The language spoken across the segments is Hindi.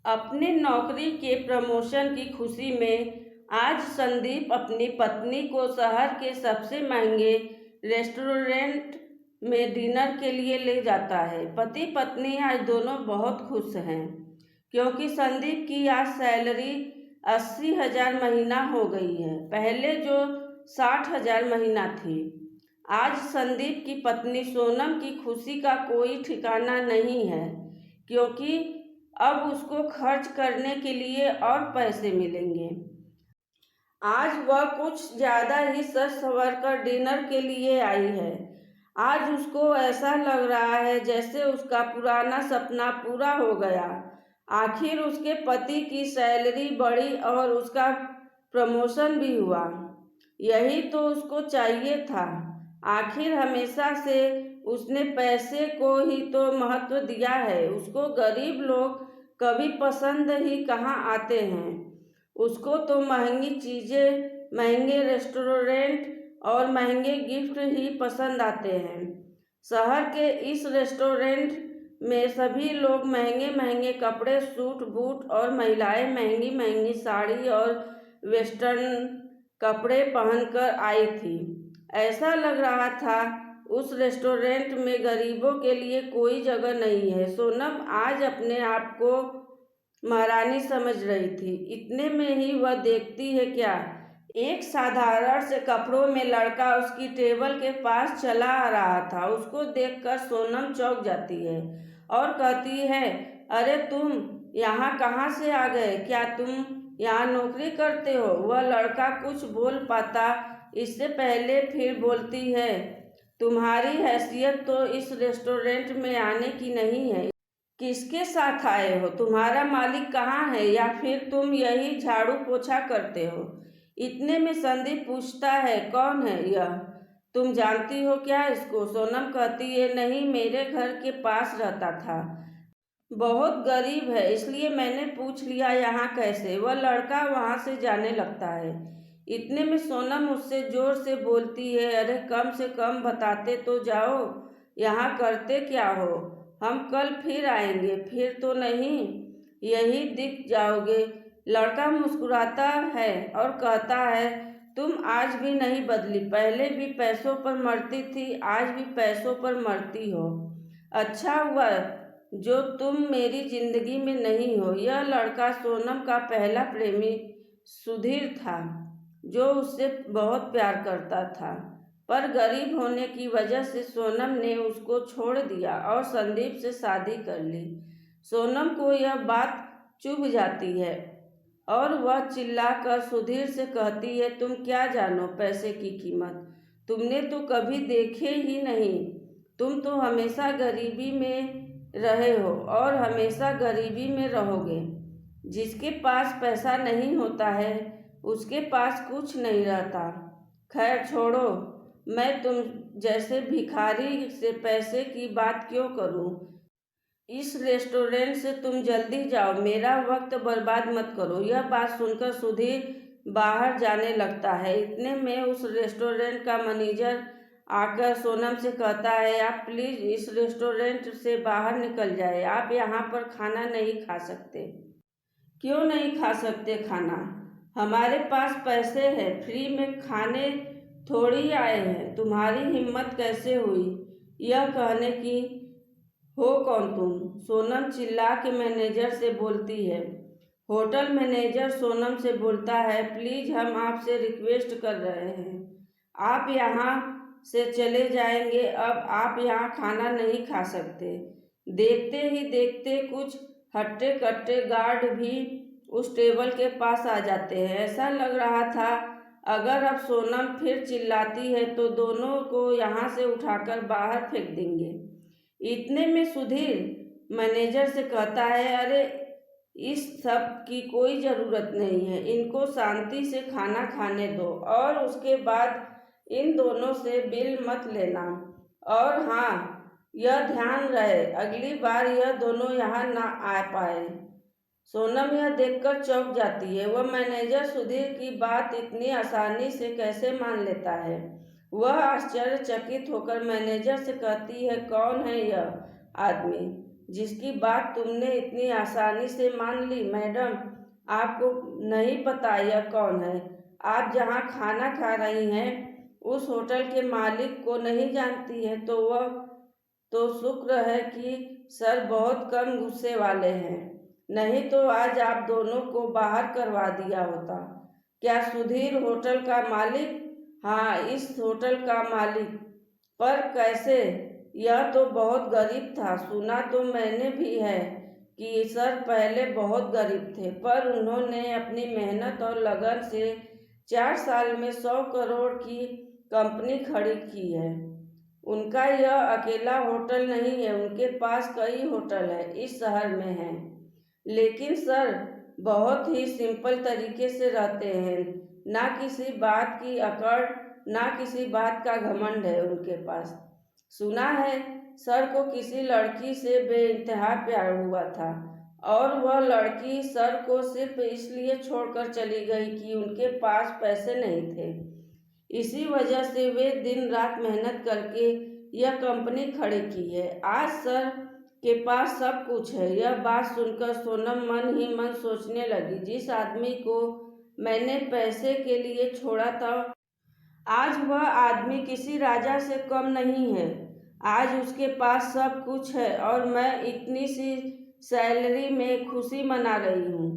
अपने नौकरी के प्रमोशन की खुशी में आज संदीप अपनी पत्नी को शहर के सबसे महंगे रेस्टोरेंट में डिनर के लिए ले जाता है। पति पत्नी आज दोनों बहुत खुश हैं क्योंकि संदीप की आज सैलरी 80,000 महीना हो गई है, पहले जो 60,000 महीना थी। आज संदीप की पत्नी सोनम की खुशी का कोई ठिकाना नहीं है क्योंकि अब उसको खर्च करने के लिए और पैसे मिलेंगे। आज वह कुछ ज़्यादा ही सज संवर कर डिनर के लिए आई है। आज उसको ऐसा लग रहा है जैसे उसका पुराना सपना पूरा हो गया। आखिर उसके पति की सैलरी बढ़ी और उसका प्रमोशन भी हुआ। यही तो उसको चाहिए था। आखिर हमेशा से उसने पैसे को ही तो महत्व दिया है। उसको गरीब लोग कभी पसंद ही कहाँ आते हैं। उसको तो महंगी चीज़ें, महंगे रेस्टोरेंट और महंगे गिफ्ट ही पसंद आते हैं। शहर के इस रेस्टोरेंट में सभी लोग महंगे महंगे कपड़े, सूट बूट और महिलाएं महंगी महंगी साड़ी और वेस्टर्न कपड़े पहनकर आई थी। ऐसा लग रहा था उस रेस्टोरेंट में गरीबों के लिए कोई जगह नहीं है। सोनम आज अपने आप को महारानी समझ रही थी। इतने में ही वह देखती है क्या, एक साधारण से कपड़ों में लड़का उसकी टेबल के पास चला आ रहा था। उसको देखकर सोनम चौंक जाती है और कहती है, अरे तुम यहाँ कहाँ से आ गए? क्या तुम यहाँ नौकरी करते हो? वह लड़का कुछ बोल पाता इससे पहले फिर बोलती है, तुम्हारी हैसियत तो इस रेस्टोरेंट में आने की नहीं है। किसके साथ आए हो? तुम्हारा मालिक कहाँ है? या फिर तुम यही झाड़ू पोछा करते हो? इतने में संदीप पूछता है, कौन है यह? तुम जानती हो क्या इसको? सोनम कहती है, नहीं, मेरे घर के पास रहता था, बहुत गरीब है इसलिए मैंने पूछ लिया यहाँ कैसे। वह लड़का वहाँ से जाने लगता है। इतने में सोनम उससे जोर से बोलती है, अरे कम से कम बताते तो जाओ, यहाँ करते क्या हो? हम कल फिर आएंगे। फिर तो नहीं, यही दिख जाओगे। लड़का मुस्कुराता है और कहता है, तुम आज भी नहीं बदली। पहले भी पैसों पर मरती थी, आज भी पैसों पर मरती हो। अच्छा हुआ जो तुम मेरी जिंदगी में नहीं हो। यह लड़का सोनम का पहला प्रेमी सुधीर था जो उससे बहुत प्यार करता था, पर गरीब होने की वजह से सोनम ने उसको छोड़ दिया और संदीप से शादी कर ली। सोनम को यह बात चुभ जाती है और वह चिल्लाकर सुधीर से कहती है, तुम क्या जानो पैसे की कीमत? तुमने तो कभी देखे ही नहीं। तुम तो हमेशा गरीबी में रहे हो और हमेशा गरीबी में रहोगे। जिसके पास पैसा नहीं होता है उसके पास कुछ नहीं रहता। खैर छोड़ो, मैं तुम जैसे भिखारी से पैसे की बात क्यों करूं? इस रेस्टोरेंट से तुम जल्दी जाओ, मेरा वक्त बर्बाद मत करो। यह बात सुनकर सुधीर बाहर जाने लगता है। इतने में उस रेस्टोरेंट का मैनेजर आकर सोनम से कहता है, आप प्लीज़ इस रेस्टोरेंट से बाहर निकल जाए। आप यहाँ पर खाना नहीं खा सकते। क्यों नहीं खा सकते खाना? हमारे पास पैसे हैं, फ्री में खाने थोड़ी आए हैं। तुम्हारी हिम्मत कैसे हुई यह कहने की? हो कौन तुम? सोनम चिल्ला के मैनेजर से बोलती है। होटल मैनेजर सोनम से बोलता है, प्लीज़ हम आपसे रिक्वेस्ट कर रहे हैं, आप यहाँ से चले जाएंगे। अब आप यहाँ खाना नहीं खा सकते। देखते ही देखते कुछ हट्टे कट्टे गार्ड भी उस टेबल के पास आ जाते हैं। ऐसा लग रहा था अगर अब सोनम फिर चिल्लाती है तो दोनों को यहाँ से उठाकर बाहर फेंक देंगे। इतने में सुधीर मैनेजर से कहता है, अरे इस सब की कोई ज़रूरत नहीं है, इनको शांति से खाना खाने दो और उसके बाद इन दोनों से बिल मत लेना। और हाँ, यह ध्यान रहे अगली बार यह दोनों यहाँ ना आ पाए। सोनम यह देखकर चौंक जाती है। वह मैनेजर सुधीर की बात इतनी आसानी से कैसे मान लेता है? वह आश्चर्यचकित होकर मैनेजर से कहती है, कौन है यह आदमी? जिसकी बात तुमने इतनी आसानी से मान ली। मैडम, आपको नहीं पता यह कौन है? आप जहाँ खाना खा रही हैं उस होटल के मालिक को नहीं जानती है? तो शुक्र है कि सर बहुत कम गुस्से वाले हैं, नहीं तो आज आप दोनों को बाहर करवा दिया होता। क्या सुधीर होटल का मालिक? हाँ, इस होटल का मालिक। पर कैसे? यह तो बहुत गरीब था। सुना तो मैंने भी है कि सर पहले बहुत गरीब थे, पर उन्होंने अपनी मेहनत और लगन से 4 साल में 100 करोड़ की कंपनी खड़ी की है। उनका यह अकेला होटल नहीं है, उनके पास कई होटल है, इस शहर में हैं। लेकिन सर बहुत ही सिंपल तरीके से रहते हैं, ना किसी बात की अकड़, ना किसी बात का घमंड है उनके पास। सुना है सर को किसी लड़की से बेइंतहा प्यार हुआ था और वह लड़की सर को सिर्फ इसलिए छोड़कर चली गई कि उनके पास पैसे नहीं थे। इसी वजह से वे दिन रात मेहनत करके यह कंपनी खड़ी की है। आज सर के पास सब कुछ है। यह बात सुनकर सोनम मन ही मन सोचने लगी, जिस आदमी को मैंने पैसे के लिए छोड़ा था आज वह आदमी किसी राजा से कम नहीं है। आज उसके पास सब कुछ है और मैं इतनी सी सैलरी में खुशी मना रही हूँ।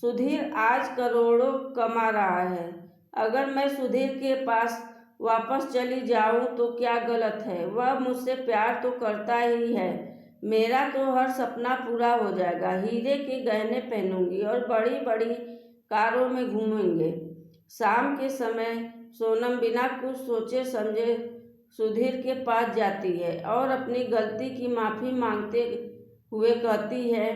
सुधीर आज करोड़ों कमा रहा है। अगर मैं सुधीर के पास वापस चली जाऊँ तो क्या गलत है? वह मुझसे प्यार तो करता ही है। मेरा तो हर सपना पूरा हो जाएगा। हीरे के गहने पहनूंगी और बड़ी बड़ी कारों में घूमेंगे। शाम के समय सोनम बिना कुछ सोचे समझे सुधीर के पास जाती है और अपनी गलती की माफ़ी मांगते हुए कहती है,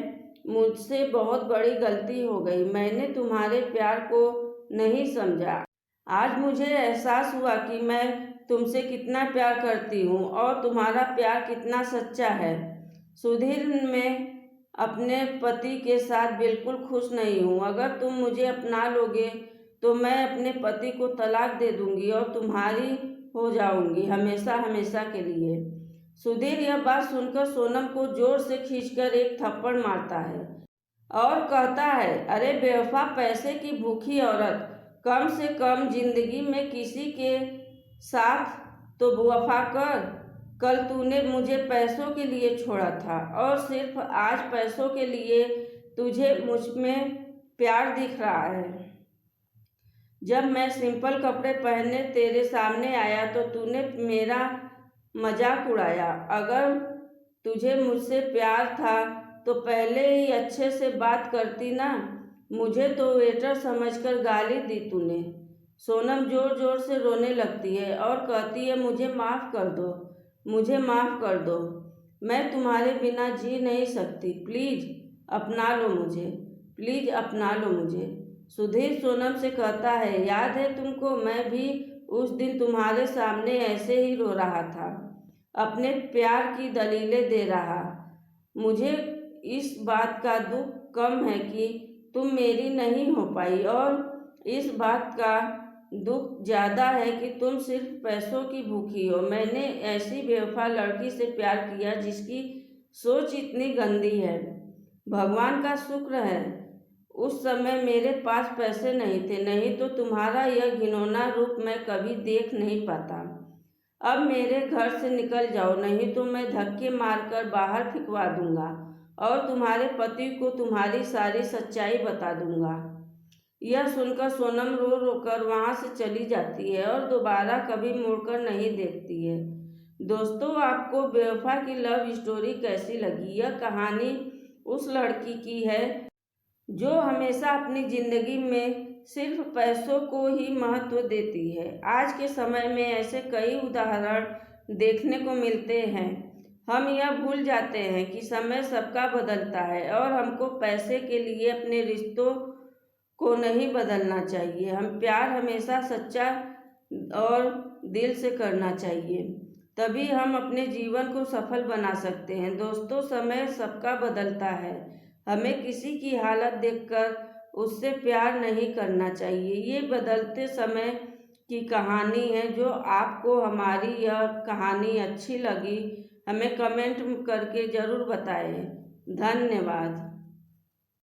मुझसे बहुत बड़ी गलती हो गई। मैंने तुम्हारे प्यार को नहीं समझा। आज मुझे एहसास हुआ कि मैं तुमसे कितना प्यार करती हूँ और तुम्हारा प्यार कितना सच्चा है। सुधीर, मैं अपने पति के साथ बिल्कुल खुश नहीं हूँ। अगर तुम मुझे अपना लोगे तो मैं अपने पति को तलाक दे दूंगी और तुम्हारी हो जाऊंगी हमेशा हमेशा के लिए। सुधीर यह बात सुनकर सोनम को जोर से खींचकर एक थप्पड़ मारता है और कहता है, अरे बेवफा, पैसे की भूखी औरत, कम से कम जिंदगी में किसी के साथ तो वफा कर। कल तूने मुझे पैसों के लिए छोड़ा था और सिर्फ आज पैसों के लिए तुझे मुझ में प्यार दिख रहा है। जब मैं सिंपल कपड़े पहनने तेरे सामने आया तो तूने मेरा मजाक उड़ाया। अगर तुझे मुझसे प्यार था तो पहले ही अच्छे से बात करती ना। मुझे तो वेटर समझकर गाली दी तूने। सोनम जोर जोर से रोने लगती है और कहती है, मुझे माफ़ कर दो, मुझे माफ़ कर दो। मैं तुम्हारे बिना जी नहीं सकती। प्लीज़ अपना लो मुझे, प्लीज़ अपना लो मुझे। सुधीर सोनम से कहता है, याद है तुमको? मैं भी उस दिन तुम्हारे सामने ऐसे ही रो रहा था, अपने प्यार की दलीलें दे रहा। मुझे इस बात का दुख कम है कि तुम मेरी नहीं हो पाई और इस बात का दुख ज़्यादा है कि तुम सिर्फ पैसों की भूखी हो। मैंने ऐसी बेवफा लड़की से प्यार किया जिसकी सोच इतनी गंदी है। भगवान का शुक्र है उस समय मेरे पास पैसे नहीं थे, नहीं तो तुम्हारा यह घिनौना रूप मैं कभी देख नहीं पाता। अब मेरे घर से निकल जाओ, नहीं तो मैं धक्के मारकर बाहर फिकवा दूंगा और तुम्हारे पति को तुम्हारी सारी सच्चाई बता दूंगा। यह सुनकर सोनम रो रो कर वहाँ से चली जाती है और दोबारा कभी मुड़कर नहीं देखती है। दोस्तों, आपको बेवफा की लव स्टोरी कैसी लगी? यह कहानी उस लड़की की है जो हमेशा अपनी ज़िंदगी में सिर्फ पैसों को ही महत्व देती है। आज के समय में ऐसे कई उदाहरण देखने को मिलते हैं। हम यह भूल जाते हैं कि समय सबका बदलता है और हमको पैसे के लिए अपने रिश्तों को नहीं बदलना चाहिए। हम प्यार हमेशा सच्चा और दिल से करना चाहिए, तभी हम अपने जीवन को सफल बना सकते हैं। दोस्तों, समय सबका बदलता है, हमें किसी की हालत देखकर उससे प्यार नहीं करना चाहिए। ये बदलते समय की कहानी है। जो आपको हमारी यह कहानी अच्छी लगी हमें कमेंट करके ज़रूर बताएं। धन्यवाद।